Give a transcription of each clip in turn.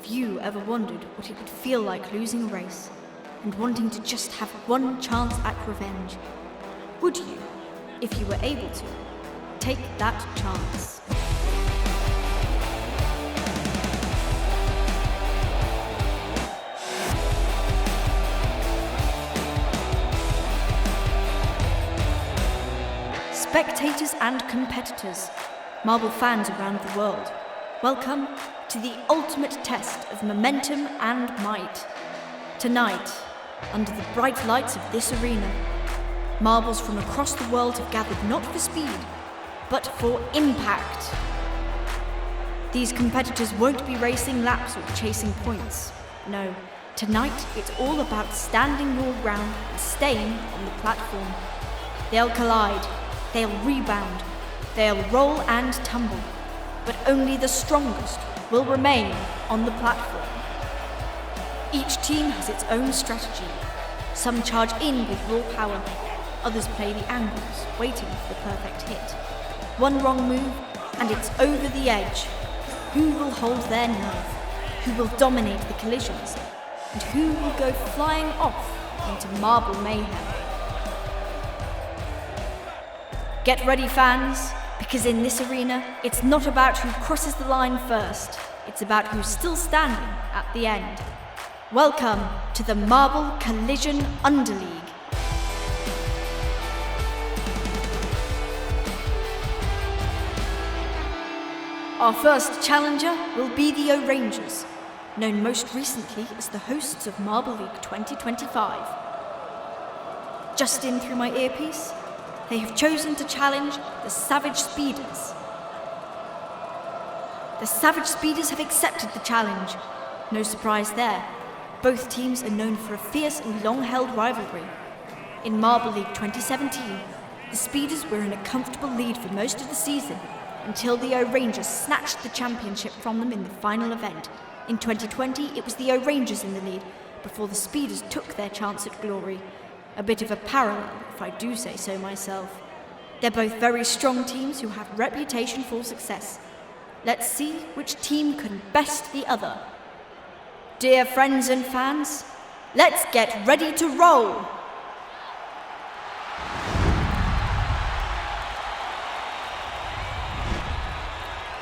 Have you ever wondered what it would feel like losing a race and wanting to just have one chance at revenge? Would you, if you were able to, take that chance? Spectators and competitors, Marble fans around the world, welcome to the ultimate test of momentum and might. Tonight, under the bright lights of this arena, marbles from across the world have gathered not for speed, but for impact. These competitors won't be racing laps or chasing points. No, tonight it's all about standing your ground and staying on the platform. They'll collide, they'll rebound, they'll roll and tumble, but only the strongest will remain on the platform. Each team has its own strategy. Some charge in with raw power, others play the angles, waiting for the perfect hit. One wrong move, and it's over the edge. Who will hold their nerve? Who will dominate the collisions? And who will go flying off into marble mayhem? Get ready, fans, because in this arena, it's not about who crosses the line first. It's about who's still standing at the end. Welcome to the Marble Collision Underleague. Our first challenger will be the O-Rangers, known most recently as the hosts of Marble League 2025. Just in through my earpiece, they have chosen to challenge the Savage Speeders. The Savage Speeders have accepted the challenge. No surprise there. Both teams are known for a fierce and long-held rivalry. In Marble League 2017, the Speeders were in a comfortable lead for most of the season until the O-Rangers snatched the championship from them in the final event. In 2020, it was the O-Rangers in the lead before the Speeders took their chance at glory. A bit of a parallel, if I do say so myself. They're both very strong teams who have a reputation for success. Let's see which team can best the other. Dear friends and fans, let's get ready to roll!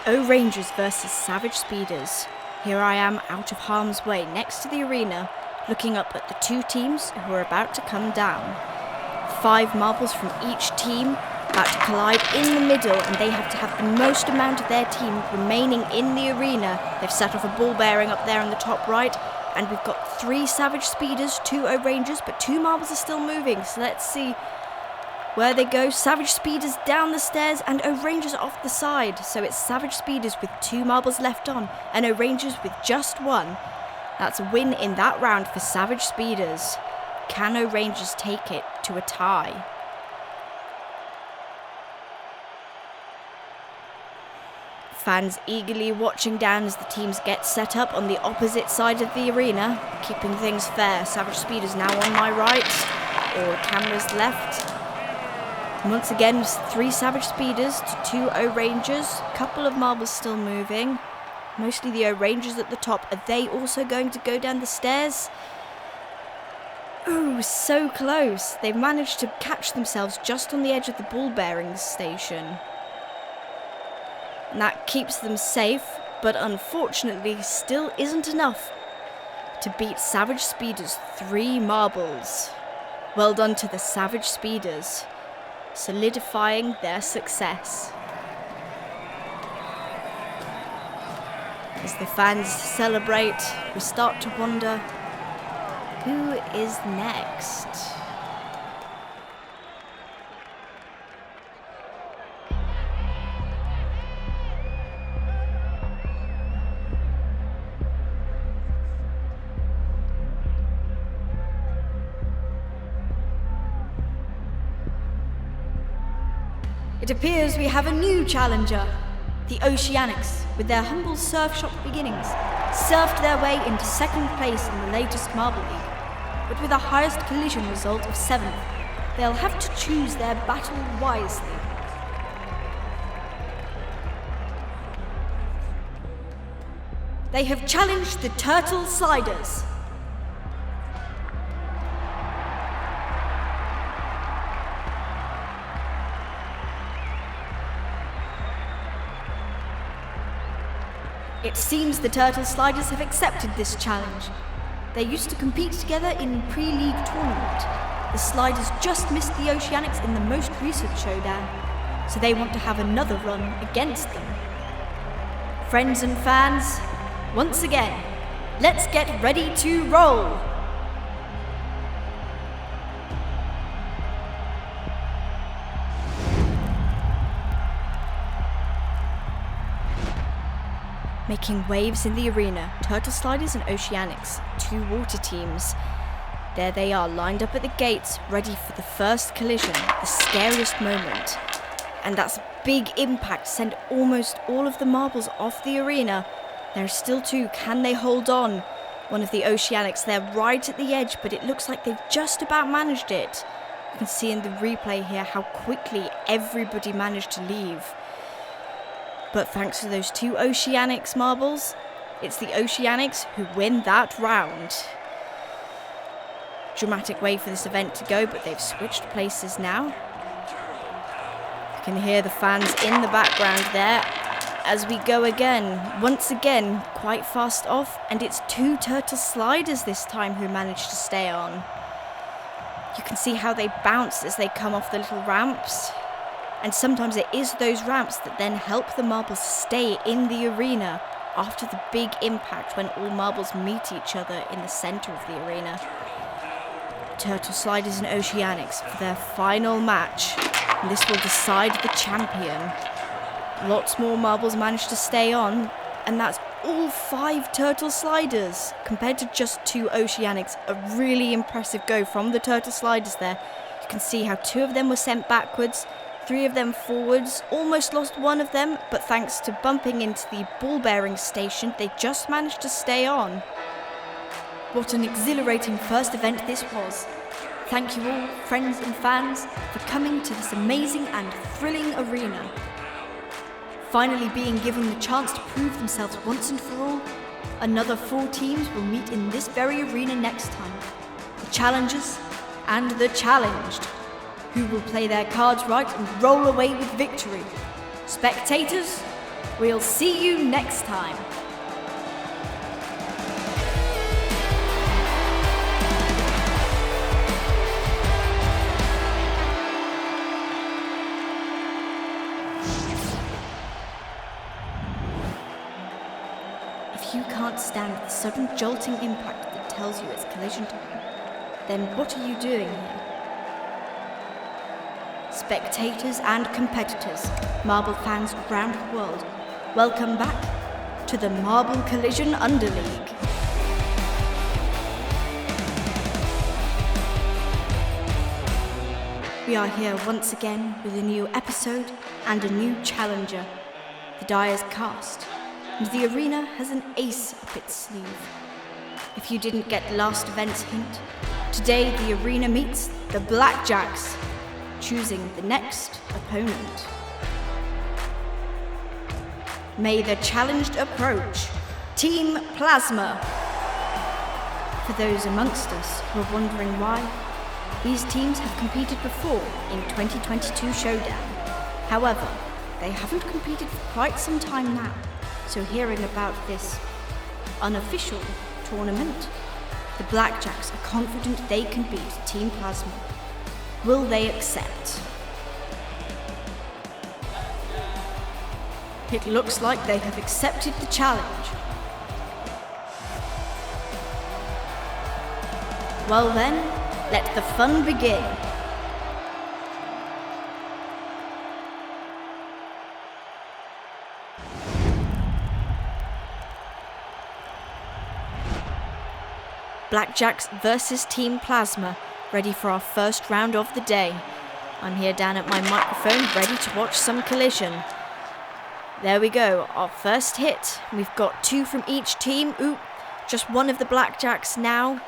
O-Rangers versus Savage Speeders. Here I am out of harm's way next to the arena, looking up at the two teams who are about to come down. 5 marbles from each team about to collide in the middle, and they have to have the most amount of their team remaining in the arena. They've set off a ball bearing up there in the top right, and we've got 3 Savage Speeders, 2 O-Rangers, but 2 marbles are still moving, so let's see where they go. Savage Speeders down the stairs and O-Rangers off the side. So it's Savage Speeders with 2 marbles left on and O-Rangers with just 1. That's a win in that round for Savage Speeders. Can O-Rangers take it to a tie? Fans eagerly watching down as the teams get set up on the opposite side of the arena, keeping things fair. Savage Speeders now on my right, or cameras left. Once again, 3 Savage Speeders to 2 O-Rangers. Couple of marbles still moving. Mostly the O-Rangers at the top. Are they also going to go down the stairs? Ooh, so close. They've managed to catch themselves just on the edge of the ball bearings station. And that keeps them safe, but unfortunately still isn't enough to beat Savage Speeders' 3 marbles. Well done to the Savage Speeders, solidifying their success. As the fans celebrate, we start to wonder, who is next? It appears we have a new challenger. The Oceanics, with their humble surf shop beginnings, surfed their way into 2nd place in the latest Marble League, but with a highest collision result of 7th, they'll have to choose their battle wisely. They have challenged the Turtle Sliders. It seems the Turtle Sliders have accepted this challenge. They used to compete together in pre-league tournament. The Sliders just missed the Oceanics in the most recent showdown, so they want to have another run against them. Friends and fans, once again, let's get ready to roll! Making waves in the arena, Turtle Sliders and Oceanics, two water teams. There they are, lined up at the gates, ready for the first collision, the scariest moment. And that's big impact, send almost all of the marbles off the arena. There are still two, can they hold on? One of the Oceanics, they're right at the edge, but it looks like they've just about managed it. You can see in the replay here how quickly everybody managed to leave. But thanks to those two Oceanics marbles, it's the Oceanics who win that round. Dramatic way for this event to go, but they've switched places now. You can hear the fans in the background there as we go again. Once again, quite fast off, and it's two Turtle Sliders this time who managed to stay on. You can see how they bounce as they come off the little ramps. And sometimes it is those ramps that then help the marbles stay in the arena after the big impact when all marbles meet each other in the centre of the arena. Turtle Sliders and Oceanics for their final match. And this will decide the champion. Lots more marbles managed to stay on, and that's all 5 Turtle Sliders compared to just 2 Oceanics. A really impressive go from the Turtle Sliders there. You can see how 2 of them were sent backwards, 3 of them forwards, almost lost 1 of them, but thanks to bumping into the ball bearing station, they just managed to stay on. What an exhilarating first event this was. Thank you all, friends and fans, for coming to this amazing and thrilling arena. Finally being given the chance to prove themselves once and for all, another 4 teams will meet in this very arena next time. The challengers and the challenged, who will play their cards right and roll away with victory. Spectators, we'll see you next time. If you can't stand the sudden jolting impact that tells you it's collision time, then what are you doing here? Spectators and competitors, marble fans around the world, welcome back to the Marble Collision Underleague. We are here once again with a new episode and a new challenger. The die is cast, and the arena has an ace up its sleeve. If you didn't get last event's hint, today the arena meets the Blackjacks, choosing the next opponent. May the challenged approach, Team Plasma. For those amongst us who are wondering why, these teams have competed before in 2022 Showdown. However, they haven't competed for quite some time now, so hearing about this unofficial tournament, the Blackjacks are confident they can beat Team Plasma. Will they accept? It looks like they have accepted the challenge. Well then, let the fun begin. Blackjacks versus Team Plasma, ready for our first round of the day. I'm here down at my microphone, ready to watch some collision. There we go, our first hit. We've got 2 from each team. Ooh, just 1 of the Blackjacks now.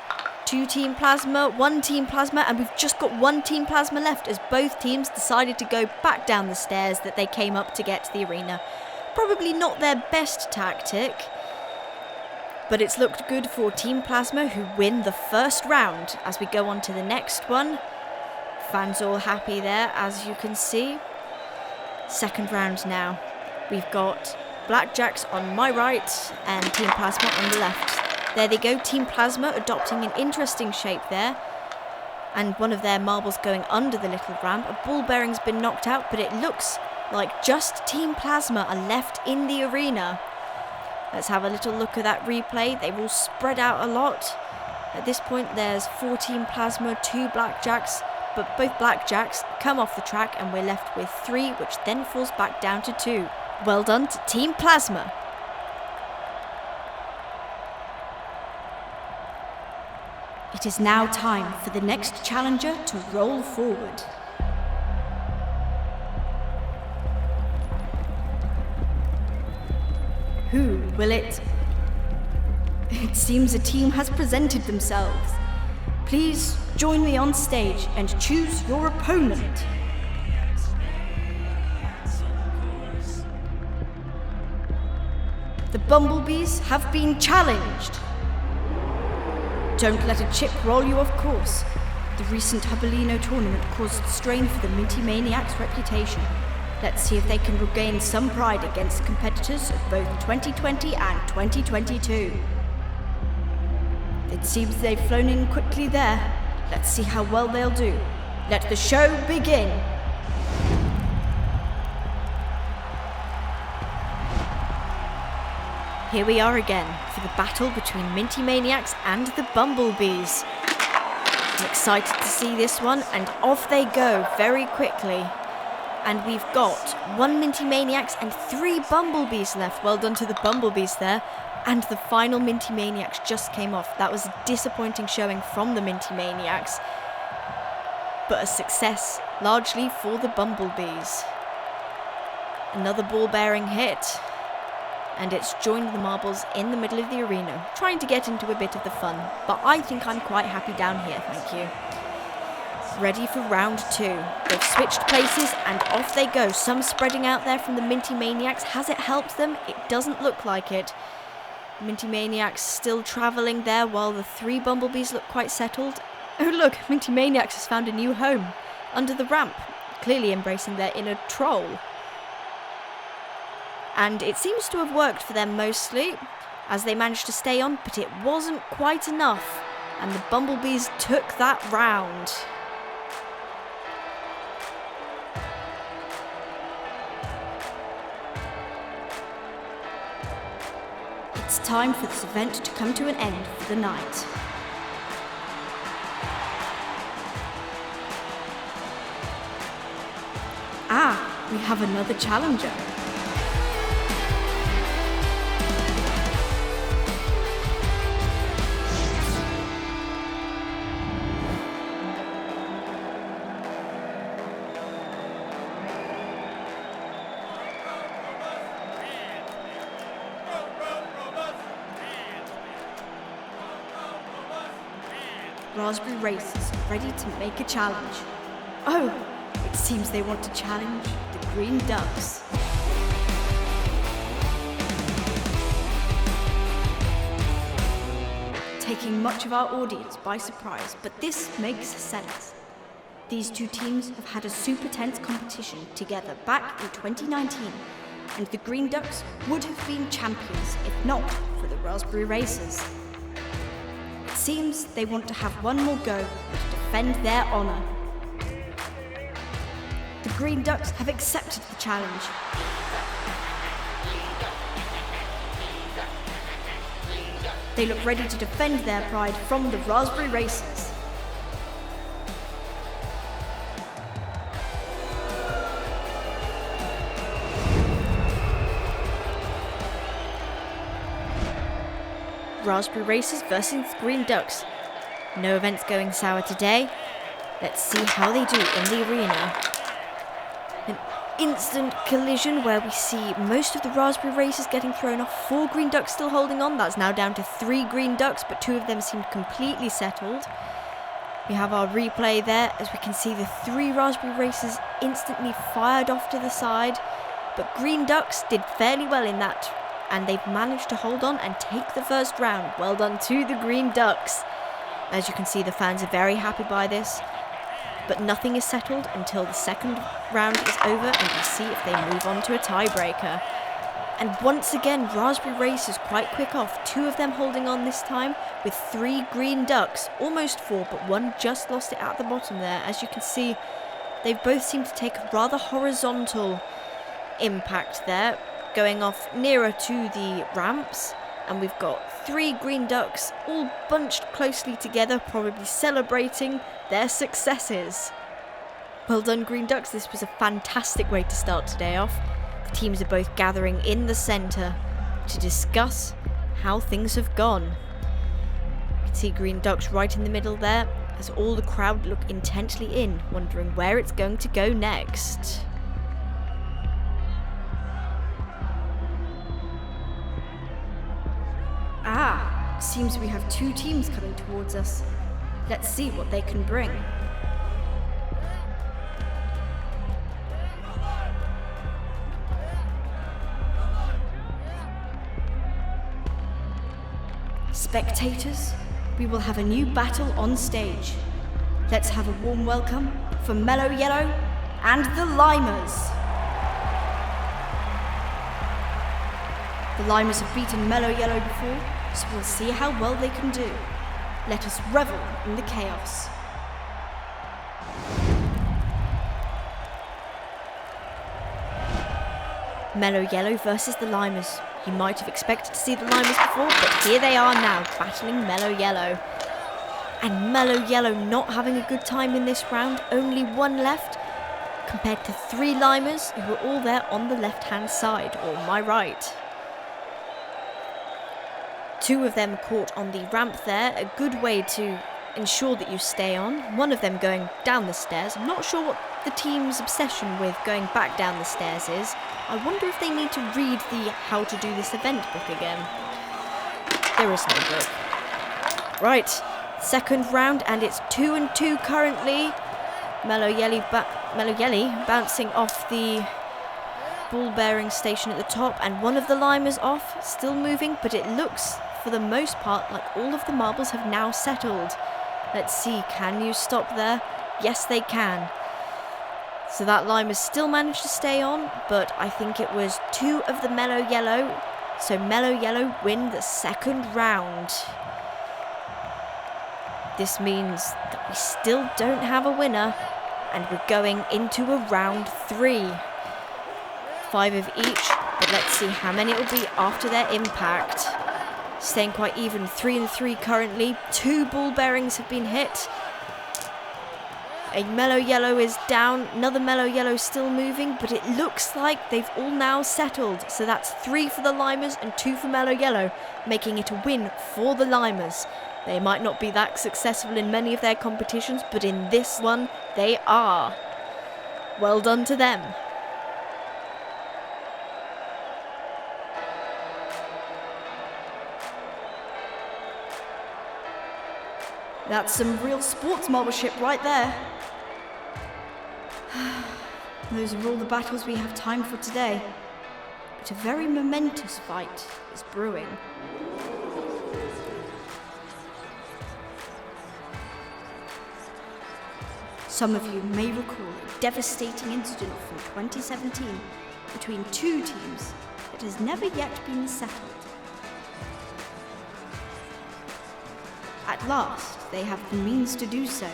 2 Team Plasma, 1 Team Plasma, and we've just got 1 Team Plasma left as both teams decided to go back down the stairs that they came up to get to the arena. Probably not their best tactic. But it's looked good for Team Plasma, who win the first round. As we go on to the next one, fans all happy there, as you can see. Second round now. We've got Blackjacks on my right and Team Plasma on the left. There they go, Team Plasma adopting an interesting shape there. And one of their marbles going under the little ramp. A ball bearing's been knocked out, but it looks like just Team Plasma are left in the arena. Let's have a little look at that replay. They've all spread out a lot. At this point, there's 4 Team Plasma, 2 Blackjacks, but both Blackjacks come off the track and we're left with 3, which then falls back down to 2. Well done to Team Plasma. It is now time for the next challenger to roll forward. Who will it? It seems a team has presented themselves. Please join me on stage and choose your opponent. The Bumblebees have been challenged. Don't let a chip roll you off course. The recent Hubbalino tournament caused strain for the Minty Maniacs' reputation. Let's see if they can regain some pride against competitors of both 2020 and 2022. It seems they've flown in quickly there. Let's see how well they'll do. Let the show begin. Here we are again for the battle between Minty Maniacs and the Bumblebees. I'm excited to see this one, and off they go very quickly. And we've got 1 Minty Maniacs and 3 Bumblebees left. Well done to the Bumblebees there. And the final Minty Maniacs just came off. That was a disappointing showing from the Minty Maniacs, but a success largely for the Bumblebees. Another ball-bearing hit, and it's joined the marbles in the middle of the arena, trying to get into a bit of the fun. But I think I'm quite happy down here, thank you. Ready for round 2. They've switched places and off they go. Some spreading out there from the Minty Maniacs. Has it helped them? It doesn't look like it. Minty Maniacs still travelling there while the 3 Bumblebees look quite settled. Oh look, Minty Maniacs has found a new home under the ramp, clearly embracing their inner troll. And it seems to have worked for them mostly, as they managed to stay on, but it wasn't quite enough, and the Bumblebees took that round. It's time for this event to come to an end for the night. Ah, we have another challenger. Raspberry Racers ready to make a challenge. Oh, it seems they want to challenge the Green Ducks. Taking much of our audience by surprise, but this makes sense. These 2 teams have had a super tense competition together back in 2019, and the Green Ducks would have been champions if not for the Raspberry Racers. It seems they want to have one more go to defend their honour. The Green Ducks have accepted the challenge. They look ready to defend their pride from the Raspberry Racers. Raspberry Racers versus Green Ducks. No events going sour today. Let's see how they do in the arena. An instant collision where we see most of the Raspberry Racers getting thrown off. 4 Green Ducks still holding on. That's now down to 3 Green Ducks, but 2 of them seem completely settled. We have our replay there as we can see the 3 Raspberry Racers instantly fired off to the side, but Green Ducks did fairly well in that and they've managed to hold on and take the first round. Well done to the Green Ducks. As you can see, the fans are very happy by this, but nothing is settled until the second round is over and we see if they move on to a tiebreaker. And once again, Raspberry Racers quite quick off, 2 of them holding on this time with 3 Green Ducks, almost 4, but one just lost it at the bottom there. As you can see, they both seem to take a rather horizontal impact there, going off nearer to the ramps. And we've got 3 Green Ducks all bunched closely together, probably celebrating their successes. Well done, Green Ducks. This was a fantastic way to start today off. The teams are both gathering in the centre to discuss how things have gone. You can see Green Ducks right in the middle there, as all the crowd look intently in, wondering where it's going to go next. Seems we have 2 teams coming towards us. Let's see what they can bring. Spectators, we will have a new battle on stage. Let's have a warm welcome for Mellow Yellow and the Limers. The Limers have beaten Mellow Yellow before, so we'll see how well they can do. Let us revel in the chaos. Mellow Yellow versus the Limers. You might have expected to see the Limers before, but here they are now, battling Mellow Yellow. And Mellow Yellow not having a good time in this round, only 1 left, compared to 3 Limers who are all there on the left-hand side, or my right. 2 of them caught on the ramp there, a good way to ensure that you stay on. One of them going down the stairs. I'm not sure what the team's obsession with going back down the stairs is. I wonder if they need to read the How to Do This Event book again. There is no book. Right, second round, and it's 2-2 currently. Mellow Yelly bouncing off the ball bearing station at the top, and one of the Limers off, still moving, but it looks for the most part like all of the marbles have now settled. Let's see, can you stop there? Yes, they can. So that Limer still managed to stay on, but I think it was 2 of the Mellow Yellow. So Mellow Yellow win the second round. This means that we still don't have a winner, and we're going into a round 3. 5 of each, but let's see how many it will be after their impact. Staying quite even, 3-3 currently. 2 ball bearings have been hit. A Mellow Yellow is down, another Mellow Yellow still moving, but it looks like they've all now settled. So that's 3 for the Limers and 2 for Mellow Yellow, making it a win for the Limers. They might not be that successful in many of their competitions, but in this one, they are. Well done to them. That's some real sports marbleship right there. Those are all the battles we have time for today. But a very momentous fight is brewing. Some of you may recall a devastating incident from 2017 between 2 teams that has never yet been settled. At last, they have the means to do so,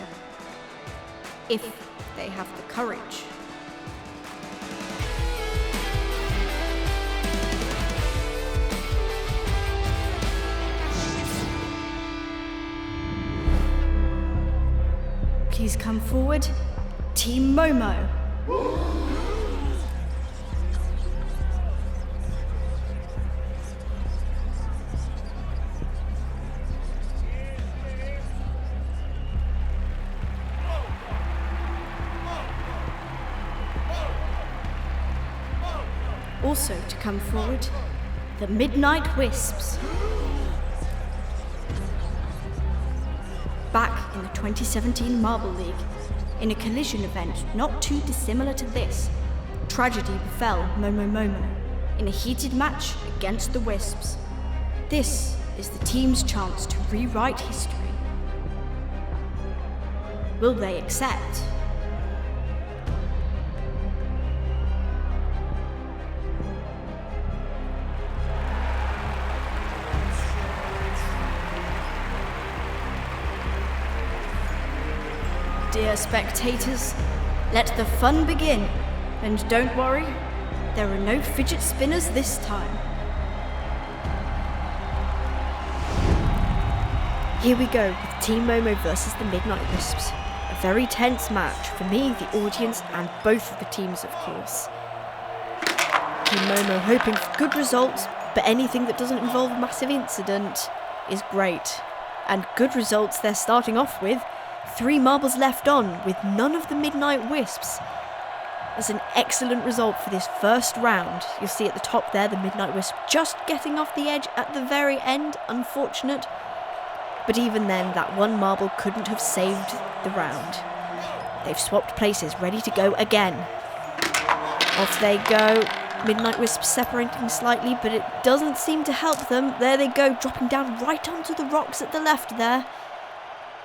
if they have the courage. Please come forward, Team Momo. Also to come forward, the Midnight Wisps. Back in the 2017 Marble League, in a collision event not too dissimilar to this, tragedy befell Momo Momo. in a heated match against the Wisps. This is the team's chance to rewrite history. Will they accept? Dear spectators, let the fun begin. And don't worry, there are no fidget spinners this time. Here we go with Team Momo versus the Midnight Wisps. A very tense match for me, the audience, and both of the teams, of course. Team Momo hoping for good results, but anything that doesn't involve a massive incident is great. And good results they're starting off with. 3 marbles left on, with none of the Midnight Wisps. That's an excellent result for this first round. You'll see at the top there, the Midnight Wisp just getting off the edge at the very end. Unfortunate. But even then, that 1 marble couldn't have saved the round. They've swapped places, ready to go again. Off they go. Midnight Wisp separating slightly, but it doesn't seem to help them. There they go, dropping down right onto the rocks at the left there.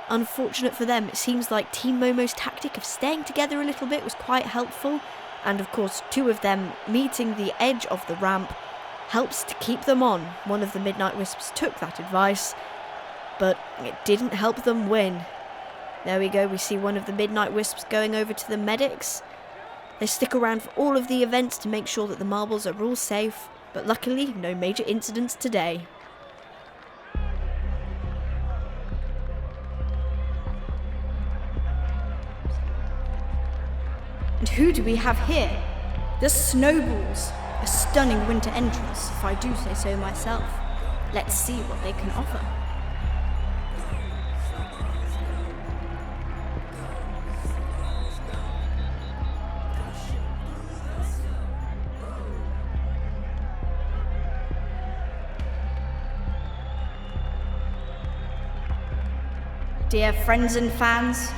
Unfortunate for them, it seems like Team Momo's tactic of staying together a little bit was quite helpful, and of course 2 of them meeting the edge of the ramp helps to keep them on. One of the Midnight Wisps took that advice, but it didn't help them win. There we go, we see one of the Midnight Wisps going over to the medics. They stick around for all of the events to make sure that the marbles are all safe, but luckily no major incidents today. And who do we have here? The Snowballs, a stunning winter entrance, if I do say so myself. Let's see what they can offer. Dear friends and fans,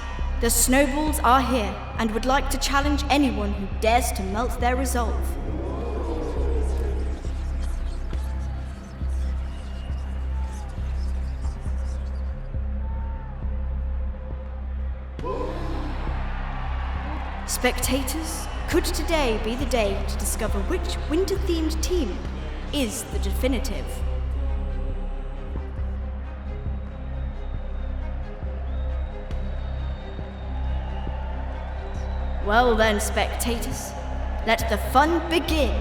the Snowballs are here and would like to challenge anyone who dares to melt their resolve. Spectators, could today be the day to discover which winter-themed team is the definitive? Well then, spectators, let the fun begin.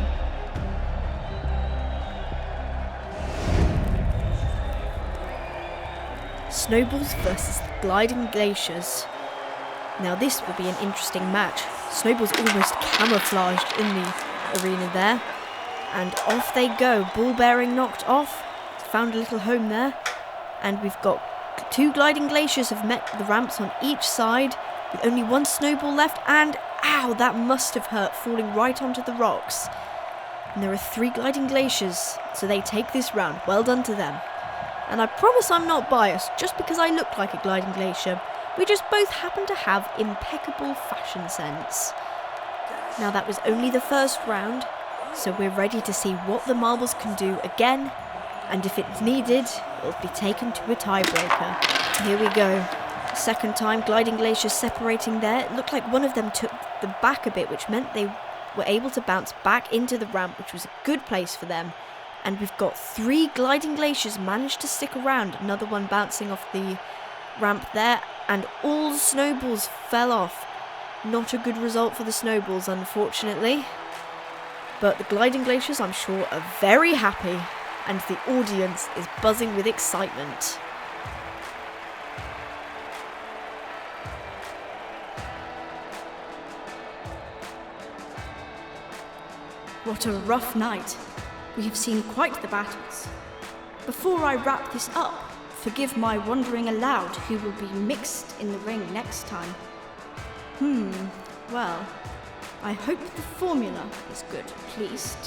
Snowballs versus the Gliding Glaciers. Now this will be an interesting match. Snowballs almost camouflaged in the arena there. And off they go. Ball bearing knocked off. Found a little home there. And we've got 2 Gliding Glaciers have met the ramps on each side, with only 1 snowball left, and ow, that must have hurt, falling right onto the rocks. And there are 3 Gliding Glaciers, so they take this round. Well done to them. And I promise I'm not biased, just because I look like a Gliding Glacier. We just both happen to have impeccable fashion sense. Now that was only the first round, so we're ready to see what the marbles can do again, and if it's needed, it'll be taken to a tiebreaker. Here we go. Second time, Gliding Glaciers separating there. It looked like one of them took the back a bit, which meant they were able to bounce back into the ramp, which was a good place for them. And we've got 3 Gliding Glaciers managed to stick around. Another one bouncing off the ramp there, and all the Snowballs fell off. Not a good result for the Snowballs, unfortunately. But the Gliding Glaciers, I'm sure, are very happy, and the audience is buzzing with excitement. What a rough night. We have seen quite the battles. Before I wrap this up, forgive my wandering aloud who will be mixed in the ring next time. Well, I hope the formula is good, at least.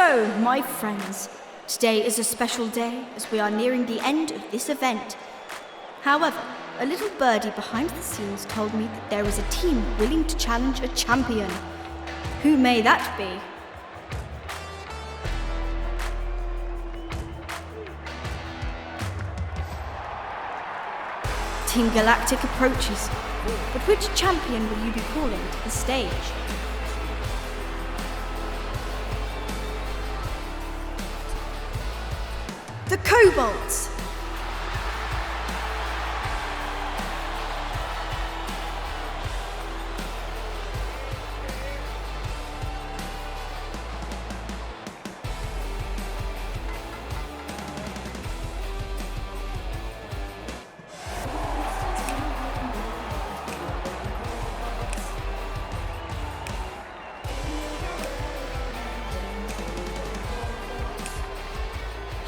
So, my friends, today is a special day as we are nearing the end of this event. However, a little birdie behind the scenes told me that there is a team willing to challenge a champion. Who may that be? Team Galactic approaches, but which champion will you be calling to the stage? The Kobolds!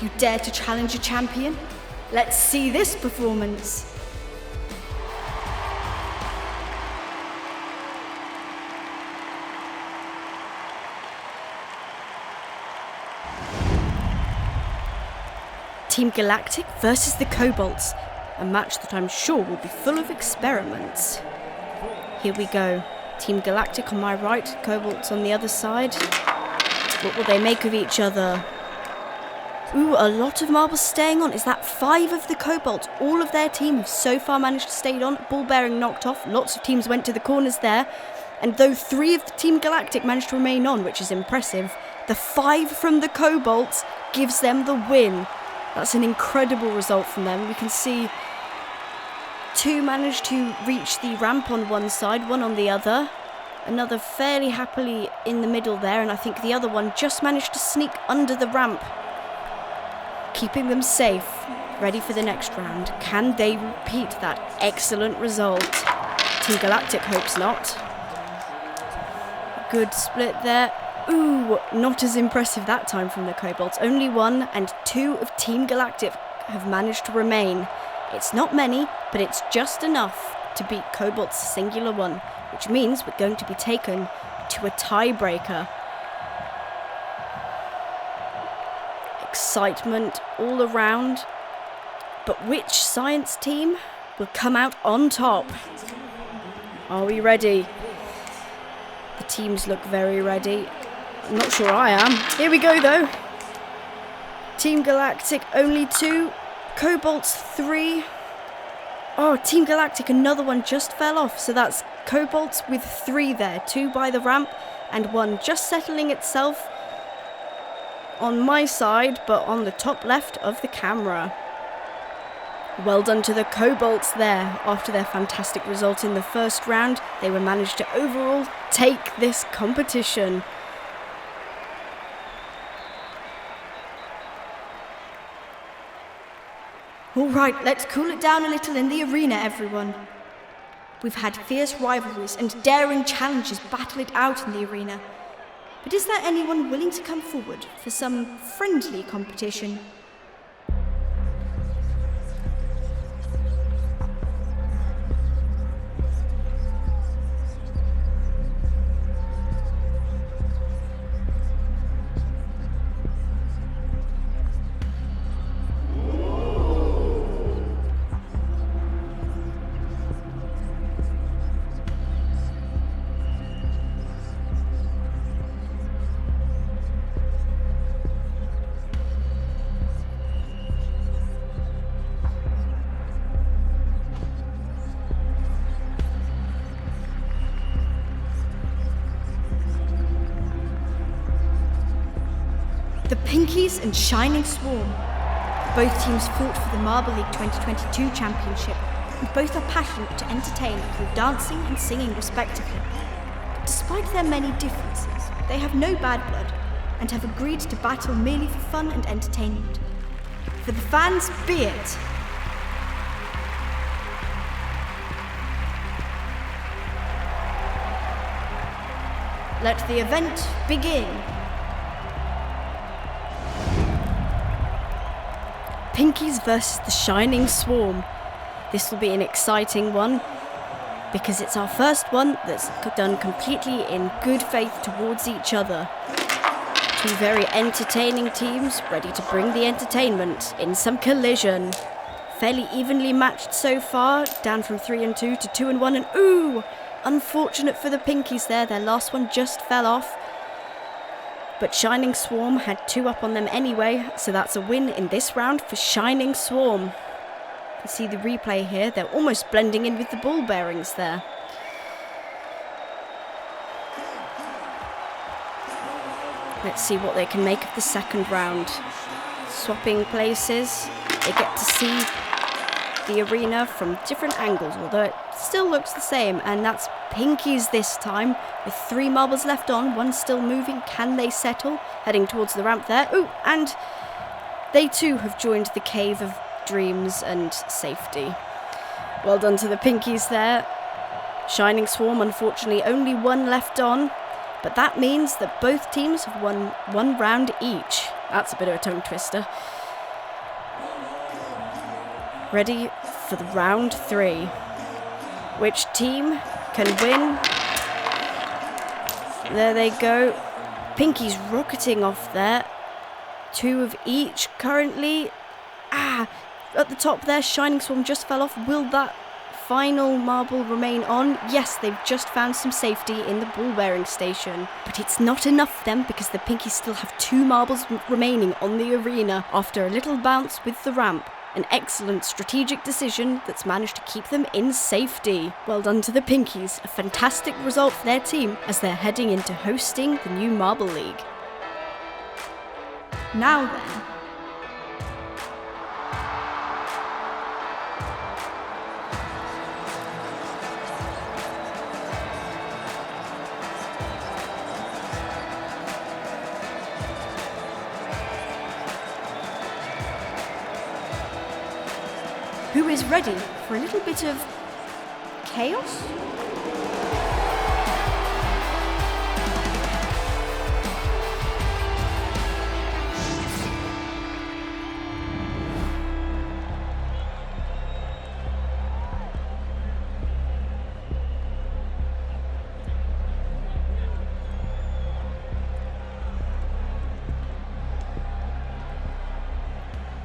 You dare to challenge a champion? Let's see this performance. Team Galactic versus the Kobolds, a match that I'm sure will be full of experiments. Here we go. Team Galactic on my right, Kobolds on the other side. What will they make of each other? Ooh, a lot of marbles staying on. Is that 5 of the Kobolds? All of their team have so far managed to stay on. Ball bearing knocked off. Lots of teams went to the corners there. And though 3 of the Team Galactic managed to remain on, which is impressive, the 5 from the Kobolds gives them the win. That's an incredible result from them. We can see 2 managed to reach the ramp on one side, 1 on the other. Another fairly happily in the middle there, and I think the other one just managed to sneak under the ramp, keeping them safe, ready for the next round. Can they repeat that excellent result? Team Galactic hopes not. Good split there. Ooh, not as impressive that time from the Kobolds. Only 1 and 2 of Team Galactic have managed to remain. It's not many, but it's just enough to beat Kobold's singular 1, which means we're going to be taken to a tiebreaker. Excitement all around, but which science team will come out on top? Are we ready? The teams look very ready. I'm not sure I am. Here we go though. Team Galactic only 2, Kobolds 3. Oh, Team Galactic, another one just fell off, so that's Kobolds with 3 there, 2 by the ramp and 1 just settling itself on my side, but on the top left of the camera. Well done to the Kobolds there. After their fantastic result in the first round, they were managed to overall take this competition. All right, let's cool it down a little in the arena, everyone. We've had fierce rivalries and daring challenges battle it out in the arena. But is there anyone willing to come forward for some friendly competition? The Pinkies and Shining Swarm. Both teams fought for the Marble League 2022 championship, and both are passionate to entertain through dancing and singing respectively. But despite their many differences, they have no bad blood and have agreed to battle merely for fun and entertainment. For the fans, be it. Let the event begin. Pinkies versus the Shining Swarm. This will be an exciting one because it's our first one that's done completely in good faith towards each other. Two very entertaining teams ready to bring the entertainment in some collision. Fairly evenly matched so far, down from 3-2 to 2-1, and ooh! Unfortunate for the Pinkies there, their last one just fell off. But Shining Swarm had 2 up on them anyway, so that's a win in this round for Shining Swarm. You can see the replay here, they're almost blending in with the ball bearings there. Let's see what they can make of the second round. Swapping places, they get to see the arena from different angles, although it still looks the same, and that's Pinkies this time, with 3 marbles left on, 1 still moving. Can they settle? Heading towards the ramp there. Ooh, and they too have joined the Cave of Dreams and Safety. Well done to the Pinkies there. Shining Swarm, unfortunately, only 1 left on, but that means that both teams have won 1 round each. That's a bit of a tongue twister. Ready for the round 3. Which team can win? There they go. Pinkies rocketing off there. 2 of each currently. At the top there, Shining Swarm just fell off. Will that final marble remain on? Yes, they've just found some safety in the ball bearing station. But it's not enough for them because the Pinkies still have 2 marbles remaining on the arena after a little bounce with the ramp. An excellent strategic decision that's managed to keep them in safety. Well done to the Pinkies, a fantastic result for their team as they're heading into hosting the new Marble League. Now then, who is ready for a little bit of chaos?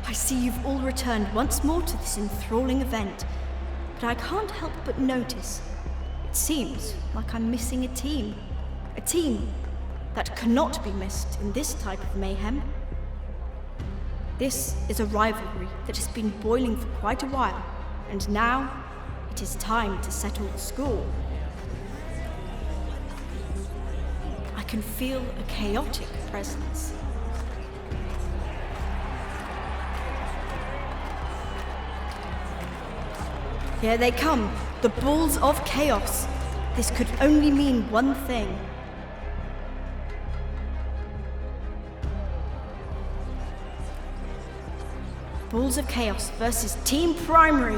I see you've all returned once more to this enthralling event, but I can't help but notice it seems like I'm missing a team that cannot be missed in this type of mayhem. This is a rivalry that has been boiling for quite a while, and now it is time to settle the score. I can feel a chaotic presence. Here they come, the Balls of Chaos. This could only mean one thing. Balls of Chaos versus Team Primary,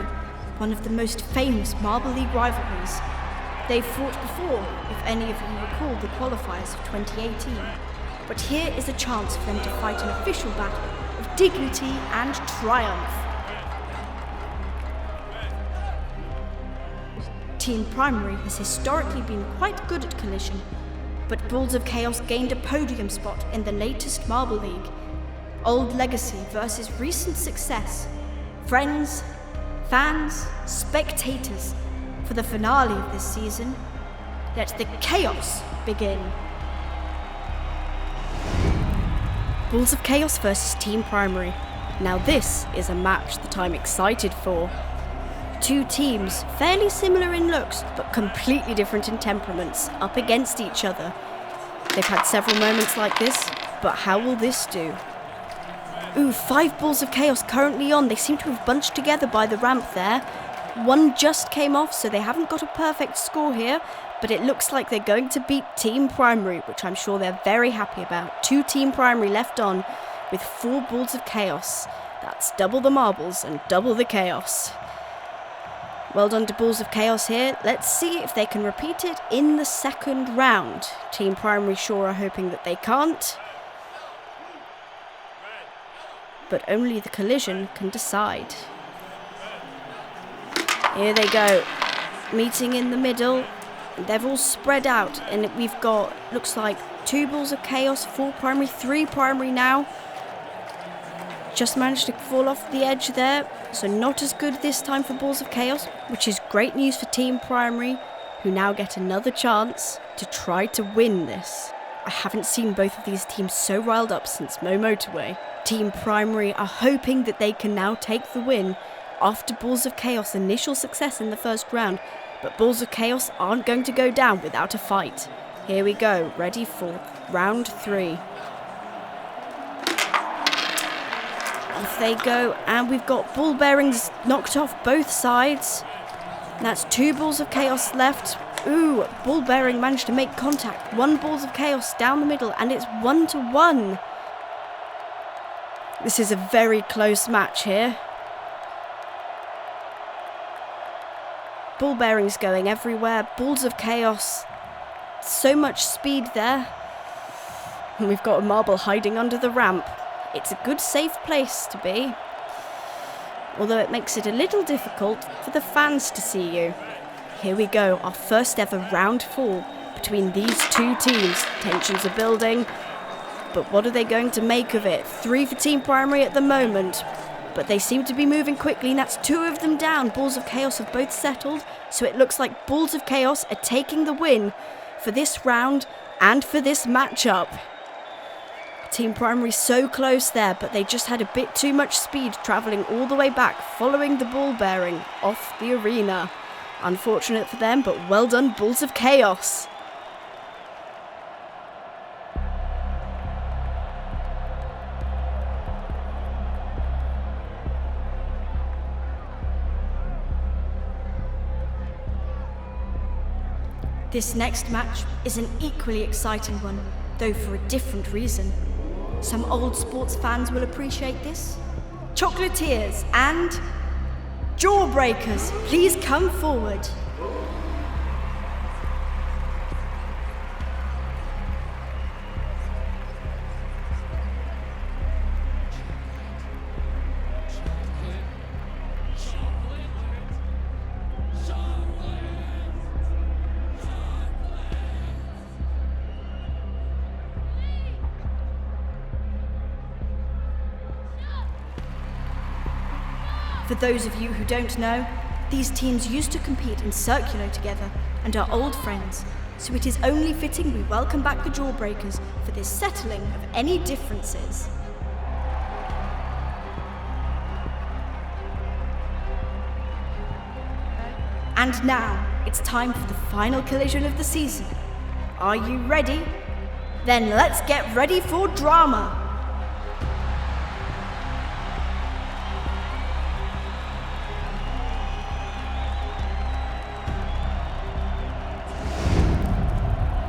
one of the most famous Marble League rivalries. They've fought before, if any of you recall the qualifiers of 2018. But here is a chance for them to fight an official battle of dignity and triumph. Team Primary has historically been quite good at collision, but Balls of Chaos gained a podium spot in the latest Marble League. Old legacy versus recent success. Friends, fans, spectators, for the finale of this season, let the chaos begin. Balls of Chaos versus Team Primary. Now this is a match that I'm excited for. 2 teams, fairly similar in looks, but completely different in temperaments, up against each other. They've had several moments like this, but how will this do? Ooh, 5 Balls of Chaos currently on. They seem to have bunched together by the ramp there. 1 just came off, so they haven't got a perfect score here, but it looks like they're going to beat Team Primary, which I'm sure they're very happy about. 2 Team Primary left on, with 4 Balls of Chaos. That's double the marbles and double the chaos. Well done to Balls of Chaos here. Let's see if they can repeat it in the second round. Team Primary sure are hoping that they can't. But only the collision can decide. Here they go. Meeting in the middle. They've all spread out, and we've got, looks like, 2 balls of chaos, 4 primary, 3 primary now. Just managed to fall off the edge there, so not as good this time for balls of chaos, which is great news for Team Primary, who now get another chance to try to win this. I haven't seen both of these teams so riled up since Mo Motorway. Team Primary are hoping that they can now take the win after Balls of Chaos' initial success in the first round, but Balls of Chaos aren't going to go down without a fight. Here we go, ready for round 3. Off they go, and we've got ball bearings knocked off both sides. And that's 2 balls of chaos left. Ooh, ball bearing managed to make contact. 1 balls of chaos down the middle, and it's 1-1. This is a very close match here. Ball bearings going everywhere. Balls of chaos. So much speed there. And we've got a marble hiding under the ramp. It's a good, safe place to be. Although it makes it a little difficult for the fans to see you. Here we go, our first ever round 4 between these 2 teams. Tensions are building, but what are they going to make of it? 3 for Team Primary at the moment, but they seem to be moving quickly, and that's 2 of them down. Balls of Chaos have both settled, so it looks like Balls of Chaos are taking the win for this round and for this matchup. Team Primary so close there, but they just had a bit too much speed travelling all the way back, following the ball bearing off the arena. Unfortunate for them, but well done, Balls of Chaos. This next match is an equally exciting one, though for a different reason. Some old sports fans will appreciate this. Chocolatiers and Jawbreakers, please come forward. For those of you who don't know, these teams used to compete in Circular together and are old friends, so it is only fitting we welcome back the Jawbreakers for this settling of any differences. And now, it's time for the final collision of the season. Are you ready? Then let's get ready for drama!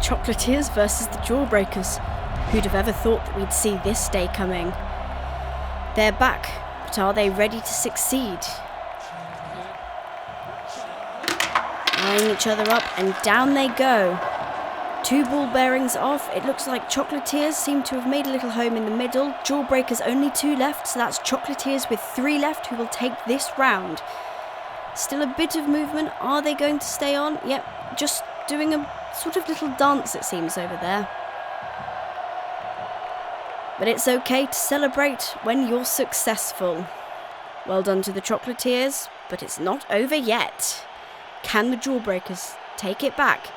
Chocolatiers versus the Jawbreakers. Who'd have ever thought that we'd see this day coming? They're back, but are they ready to succeed? Eyeing each other up, and down they go. 2 ball bearings off. It looks like Chocolatiers seem to have made a little home in the middle. Jawbreakers only 2 left, so that's Chocolatiers with 3 left who will take this round. Still a bit of movement. Are they going to stay on? Yep, just doing a sort of little dance, it seems, over there. But it's okay to celebrate when you're successful. Well done to the Chocolatiers, but it's not over yet. Can the Jawbreakers take it back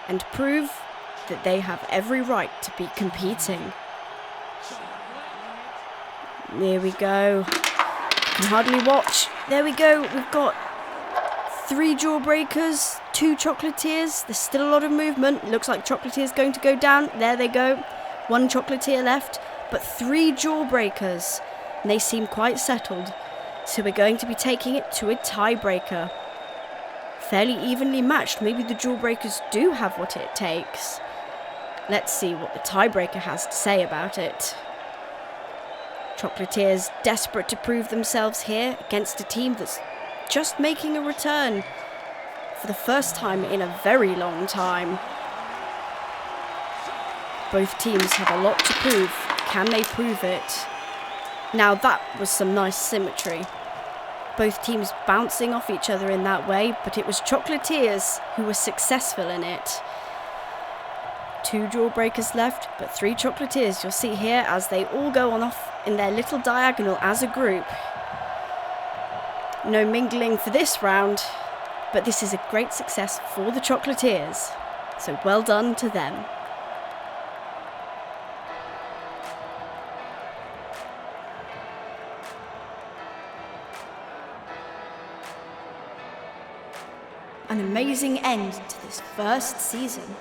and prove that they have every right to be competing? There we go. Can hardly watch. There we go. We've got 3 Jawbreakers, 2 Chocolatiers. There's still a lot of movement. Looks like Chocolatiers going to go down. There they go. 1 Chocolatier left, but 3 Jawbreakers. And they seem quite settled. So we're going to be taking it to a tiebreaker. Fairly evenly matched. Maybe the Jawbreakers do have what it takes. Let's see what the tiebreaker has to say about it. Chocolatiers desperate to prove themselves here against a team that's just making a return for the first time in a very long time. Both teams have a lot to prove. Can they prove it? Now that was some nice symmetry. Both teams bouncing off each other in that way, but it was Chocolatiers who were successful in it. 2 Jawbreakers left, but 3 Chocolatiers you'll see here as they all go on off in their little diagonal as a group. No mingling for this round, but this is a great success for the Chocolatiers, so well done to them. An amazing end to this first season.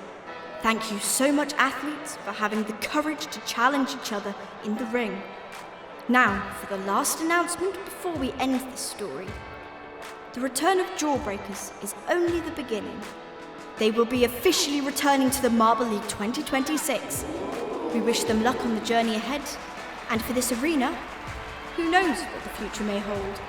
Thank you so much, athletes, for having the courage to challenge each other in the ring. Now, for the last announcement before we end this story. The return of Jawbreakers is only the beginning. They will be officially returning to the Marble League 2026. We wish them luck on the journey ahead, and for this arena, who knows what the future may hold.